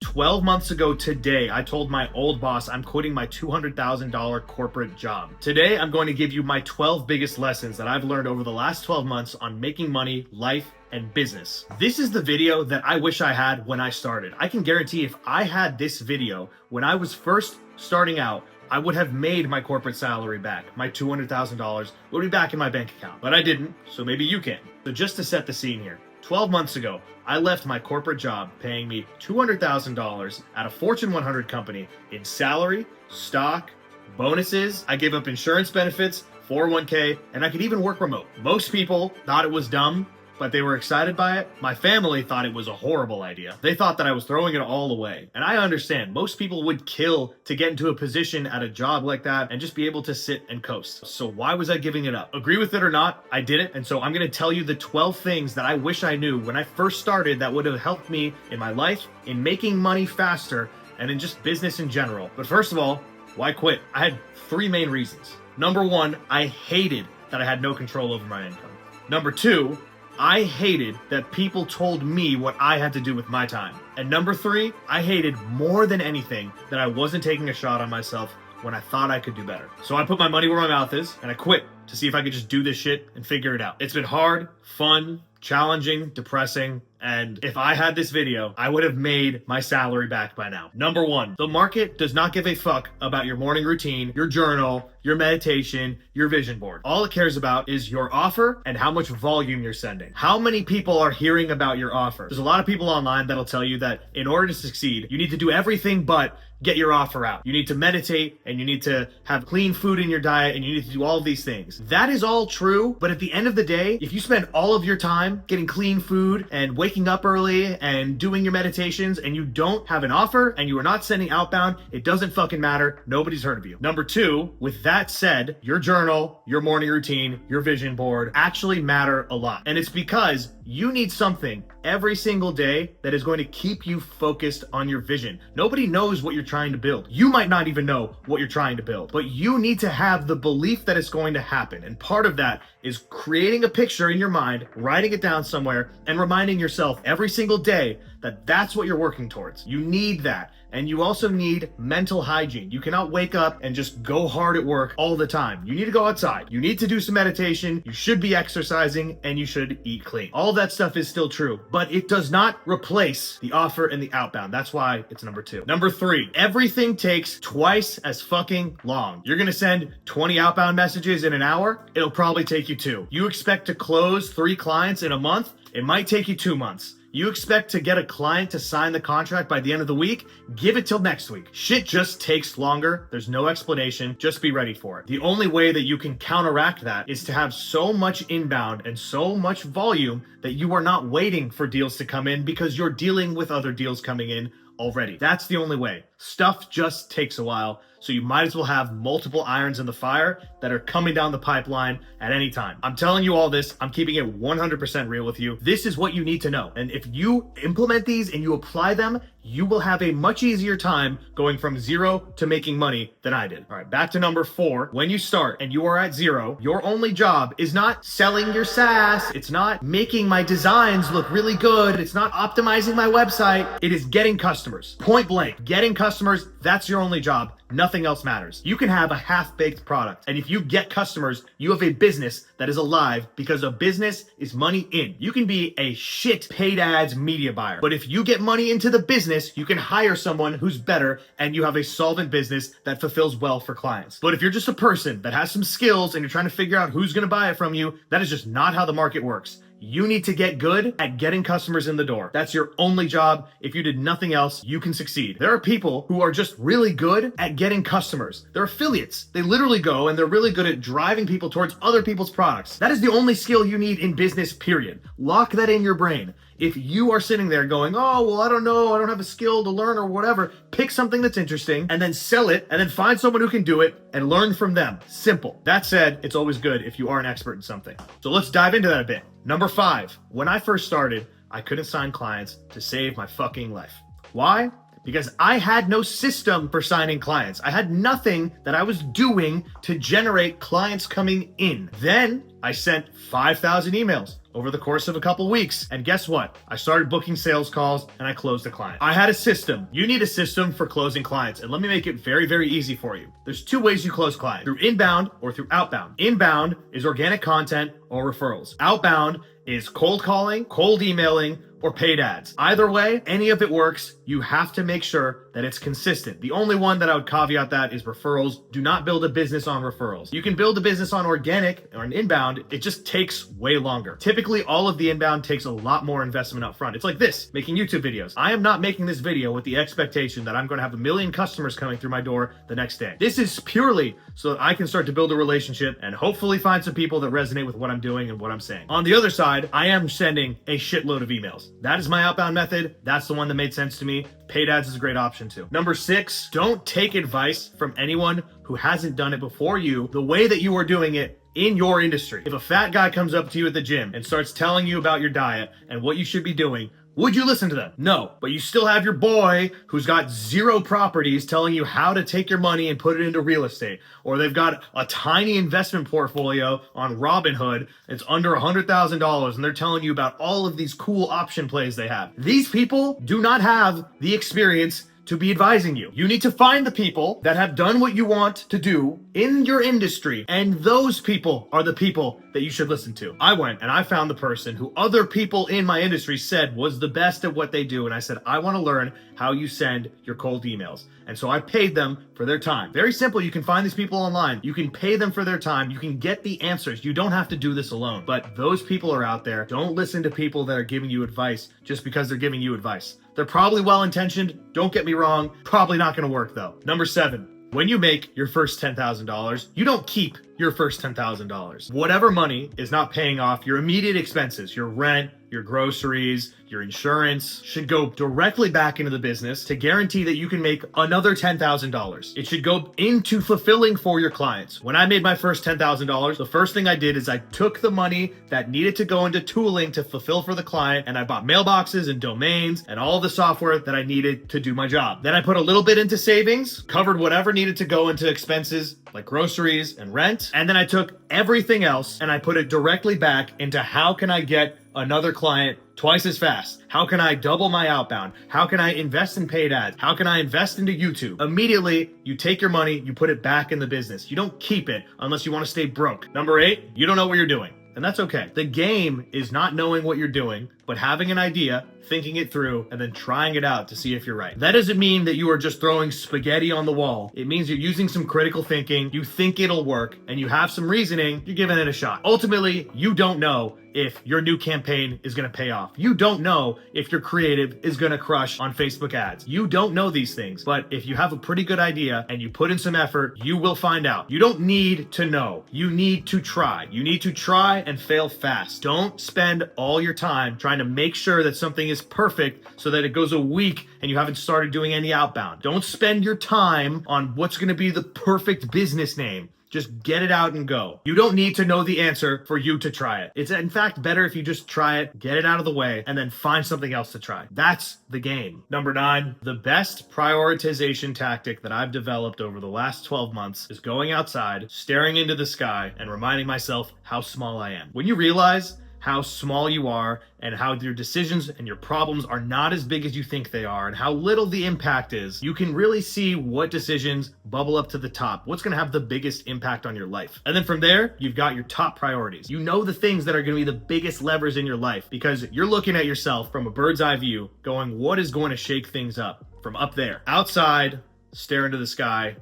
12 months ago today, I told my old boss I'm quitting my $200,000 corporate job. Today, I'm going to give you my 12 biggest lessons that I've learned over the last 12 months on making money, life, and business. This is the video that I wish I had when I started. I can guarantee if I had this video when I was first starting out, I would have made my corporate salary back. My $200,000 would be back in my bank account, but I didn't, so maybe you can. So just to set the scene here, 12 months ago, I left my corporate job paying me $200,000 at a Fortune 100 company in salary, stock, bonuses. I gave up insurance benefits, 401k, and I could even work remote. Most people thought it was dumb, but they were excited by it. My family thought it was a horrible idea. They thought that I was throwing it all away. And I understand, most people would kill to get into a position at a job like that and just be able to sit and coast. So why was I giving it up? Agree with it or not, I did it. And so I'm gonna tell you the 12 things that I wish I knew when I first started that would have helped me in my life, in making money faster, and in just business in general. But first of all, why quit? I had 3 main reasons. Number 1, I hated that I had no control over my income. Number 2, I hated that people told me what I had to do with my time. And number 3, I hated more than anything that I wasn't taking a shot on myself when I thought I could do better. So I put my money where my mouth is and I quit to see if I could just do this shit and figure it out. It's been hard, fun, challenging, depressing, and if I had this video, I would have made my salary back by now. Number 1, the market does not give a fuck about your morning routine, your journal, your meditation, your vision board. All it cares about is your offer and how much volume you're sending. How many people are hearing about your offer? There's a lot of people online that'll tell you that in order to succeed, you need to do everything but get your offer out. You need to meditate and you need to have clean food in your diet and you need to do all of these things. That is all true, but at the end of the day, if you spend all of your time getting clean food and waking up early and doing your meditations and you don't have an offer and you are not sending outbound, it doesn't fucking matter. Nobody's heard of you. Number 2, with that said, your journal, your morning routine, your vision board actually matter a lot. And it's because you need something every single day that is going to keep you focused on your vision. Nobody knows what you're trying to build. You might not even know what you're trying to build, but you need to have the belief that it's going to happen. And part of that is creating a picture in your mind, writing it down somewhere, and reminding yourself every single day that that's what you're working towards. You need that. And you also need mental hygiene. You cannot wake up and just go hard at work all the time. You need to go outside. You need to do some meditation. You should be exercising and you should eat clean. All that stuff is still true, but it does not replace the offer and the outbound. That's why it's number 2. Number 3, everything takes twice as fucking long. You're gonna send 20 outbound messages in an hour. It'll probably take you 2. You expect to close 3 clients in a month. It might take you 2 months. You expect to get a client to sign the contract by the end of the week? Give it till next week. Shit just takes longer. There's no explanation. Just be ready for it. The only way that you can counteract that is to have so much inbound and so much volume that you are not waiting for deals to come in because you're dealing with other deals coming in already. That's the only way. Stuff just takes a while, so you might as well have multiple irons in the fire that are coming down the pipeline at any time. I'm telling you all this. I'm keeping it 100% real with you. This is what you need to know. And if you implement these and you apply them, you will have a much easier time going from 0 to making money than I did. All right, back to number 4. When you start and you are at 0, your only job is not selling your SaaS. It's not making my designs look really good. It's not optimizing my website. It is getting customers. Point blank, getting customers, that's your only job. Nothing else matters. You can have a half-baked product, and if you get customers, you have a business that is alive because a business is money in. You can be a shit paid ads media buyer, but if you get money into the business, you can hire someone who's better and you have a solvent business that fulfills well for clients. But if you're just a person that has some skills and you're trying to figure out who's going to buy it from you, that is just not how the market works. You need to get good at getting customers in the door. That's your only job. If you did nothing else, you can succeed. There are people who are just really good at getting customers. They're affiliates. They literally go and they're really good at driving people towards other people's products. That is the only skill you need in business, period. Lock that in your brain. If you are sitting there going, oh, well, I don't know, I don't have a skill to learn or whatever, pick something that's interesting and then sell it and then find someone who can do it and learn from them. Simple. That said, it's always good if you are an expert in something. So let's dive into that a bit. Number 5, when I first started, I couldn't sign clients to save my fucking life. Why? because I had no system for signing clients. I had nothing that I was doing to generate clients coming in. Then I sent 5,000 emails over the course of a couple weeks. And guess what? I started booking sales calls and I closed a client. I had a system. You need a system for closing clients. And let me make it very, very easy for you. There's two ways you close clients: through inbound or through outbound. Inbound is organic content or referrals. Outbound is cold calling, cold emailing, or paid ads. Either way, any of it works. You have to make sure that it's consistent. The only one that I would caveat that is referrals. Do not build a business on referrals. You can build a business on organic or an inbound. It just takes way longer. Typically, all of the inbound takes a lot more investment up front. It's like this, making YouTube videos. I am not making this video with the expectation that I'm going to have 1 million customers coming through my door the next day. This is purely so that I can start to build a relationship and hopefully find some people that resonate with what I'm doing and what I'm saying. On the other side, I am sending a shitload of emails. That is my outbound method. That's the one that made sense to me. Paid ads is a great option too. Number 6, don't take advice from anyone who hasn't done it before you the way that you are doing it in your industry. If a fat guy comes up to you at the gym and starts telling you about your diet and what you should be doing, would you listen to them? No, but you still have your boy who's got 0 properties telling you how to take your money and put it into real estate. Or they've got a tiny investment portfolio on Robinhood. It's under $100,000 and they're telling you about all of these cool option plays they have. These people do not have the experience to be advising you. You need to find the people that have done what you want to do in your industry, and those people are the people that you should listen to. I went and I found the person who other people in my industry said was the best at what they do, and I said, I want to learn how you send your cold emails. And so I paid them for their time. Very simple. You can find these people online. You can pay them for their time. You can get the answers. You don't have to do this alone. But those people are out there. Don't listen to people that are giving you advice just because they're giving you advice. They're probably well-intentioned. Don't get me wrong. Probably not going to work though. Number 7, when you make your first $10,000, you don't keep your first $10,000. Whatever money is not paying off your immediate expenses, your rent, your groceries, your insurance, should go directly back into the business to guarantee that you can make another $10,000. It should go into fulfilling for your clients. When I made my first $10,000, the first thing I did is I took the money that needed to go into tooling to fulfill for the client, and I bought mailboxes and domains and all the software that I needed to do my job. Then I put a little bit into savings, covered whatever needed to go into expenses like groceries and rent, and then I took everything else and I put it directly back into how can I get another client twice as fast? How can I double my outbound? How can I invest in paid ads? How can I invest into YouTube? Immediately, you take your money, you put it back in the business. You don't keep it unless you want to stay broke. Number 8, you don't know what you're doing. And that's okay. The game is not knowing what you're doing, but having an idea, thinking it through, and then trying it out to see if you're right. That doesn't mean that you are just throwing spaghetti on the wall. It means you're using some critical thinking, you think it'll work, and you have some reasoning, you're giving it a shot. Ultimately, you don't know if your new campaign is going to pay off. You don't know if your creative is going to crush on Facebook ads. You don't know these things, but if you have a pretty good idea and you put in some effort, you will find out. You don't need to know. You need to try. You need to try and fail fast. Don't spend all your time trying to make sure that something is perfect so that it goes a week and you haven't started doing any outbound. Don't spend your time on what's going to be the perfect business name. Just get it out and go. You don't need to know the answer for you to try it. It's in fact better if you just try it, get it out of the way, and then find something else to try. That's the game. Number 9, the best prioritization tactic that I've developed over the last 12 months is going outside, staring into the sky, and reminding myself how small I am. When you realize how small you are and how your decisions and your problems are not as big as you think they are and how little the impact is, you can really see what decisions bubble up to the top, what's going to have the biggest impact on your life. And then from there, you've got your top priorities. You know the things that are going to be the biggest levers in your life because you're looking at yourself from a bird's eye view going, what is going to shake things up from up there? Outside, stare into the sky,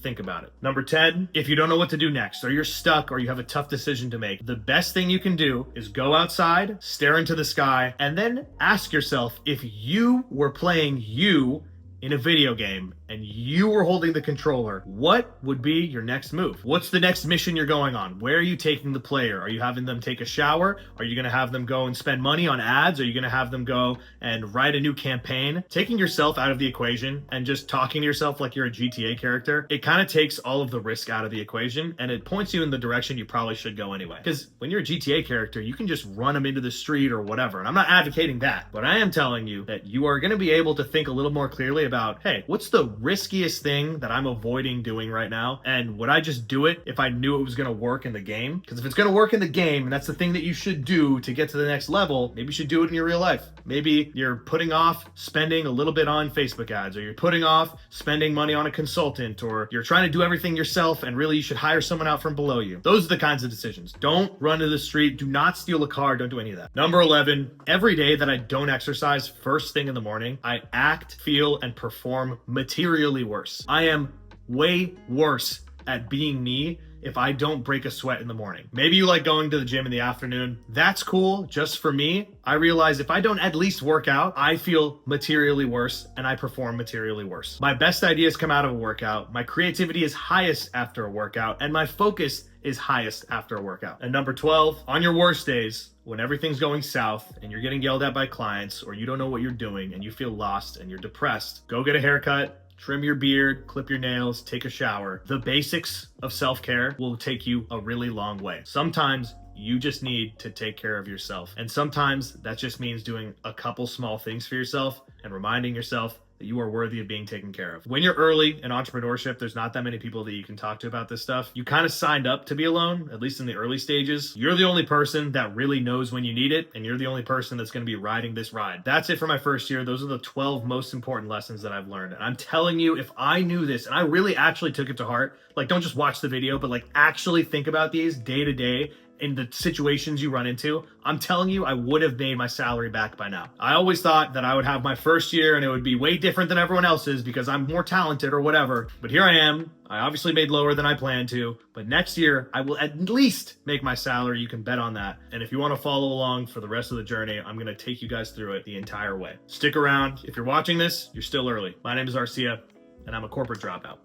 think about it. Number 10, if you don't know what to do next, or you're stuck, or you have a tough decision to make, the best thing you can do is go outside, stare into the sky, and then ask yourself, if you were playing you in a video game and you were holding the controller, what would be your next move? What's the next mission you're going on? Where are you taking the player? Are you having them take a shower? Are you going to have them go and spend money on ads? Are you going to have them go and write a new campaign? Taking yourself out of the equation and just talking to yourself like you're a GTA character, it kind of takes all of the risk out of the equation and it points you in the direction you probably should go anyway. Because when you're a GTA character, you can just run them into the street or whatever. And I'm not advocating that, but I am telling you that you are going to be able to think a little more clearly about, hey, what's the riskiest thing that I'm avoiding doing right now? And would I just do it if I knew it was going to work in the game? Because if it's going to work in the game, and that's the thing that you should do to get to the next level, maybe you should do it in your real life. Maybe you're putting off spending a little bit on Facebook ads, or you're putting off spending money on a consultant, or you're trying to do everything yourself and really you should hire someone out from below you. Those are the kinds of decisions. Don't run to the street. Do not steal a car. Don't do any of that. Number 11, every day that I don't exercise first thing in the morning, I act, feel, and perform materially worse. I am way worse at being me if I don't break a sweat in the morning. Maybe you like going to the gym in the afternoon. That's cool. Just for me, I realize if I don't at least work out, I feel materially worse and I perform materially worse. My best ideas come out of a workout. My creativity is highest after a workout, and my focus is highest after a workout. And number 12, on your worst days, when everything's going south and you're getting yelled at by clients, or you don't know what you're doing and you feel lost and you're depressed, go get a haircut, trim your beard, clip your nails, take a shower. The basics of self-care will take you a really long way. Sometimes you just need to take care of yourself. And sometimes that just means doing a couple small things for yourself and reminding yourself that you are worthy of being taken care of. When you're early in entrepreneurship, there's not that many people that you can talk to about this stuff. You kind of signed up to be alone, at least in the early stages. You're the only person that really knows when you need it, and you're the only person that's going to be riding this ride. That's it for my first year. Those are the 12 most important lessons that I've learned. And I'm telling you, if I knew this, and I really actually took it to heart, like don't just watch the video, but like actually think about these day to day in the situations you run into, I'm telling you, I would have made my salary back by now. I always thought that I would have my first year and it would be way different than everyone else's because I'm more talented or whatever. But here I am. I obviously made lower than I planned to, but next year I will at least make my salary. You can bet on that. And if you want to follow along for the rest of the journey, I'm going to take you guys through it the entire way. Stick around. If you're watching this, you're still early. My name is Arcia, and I'm a corporate dropout.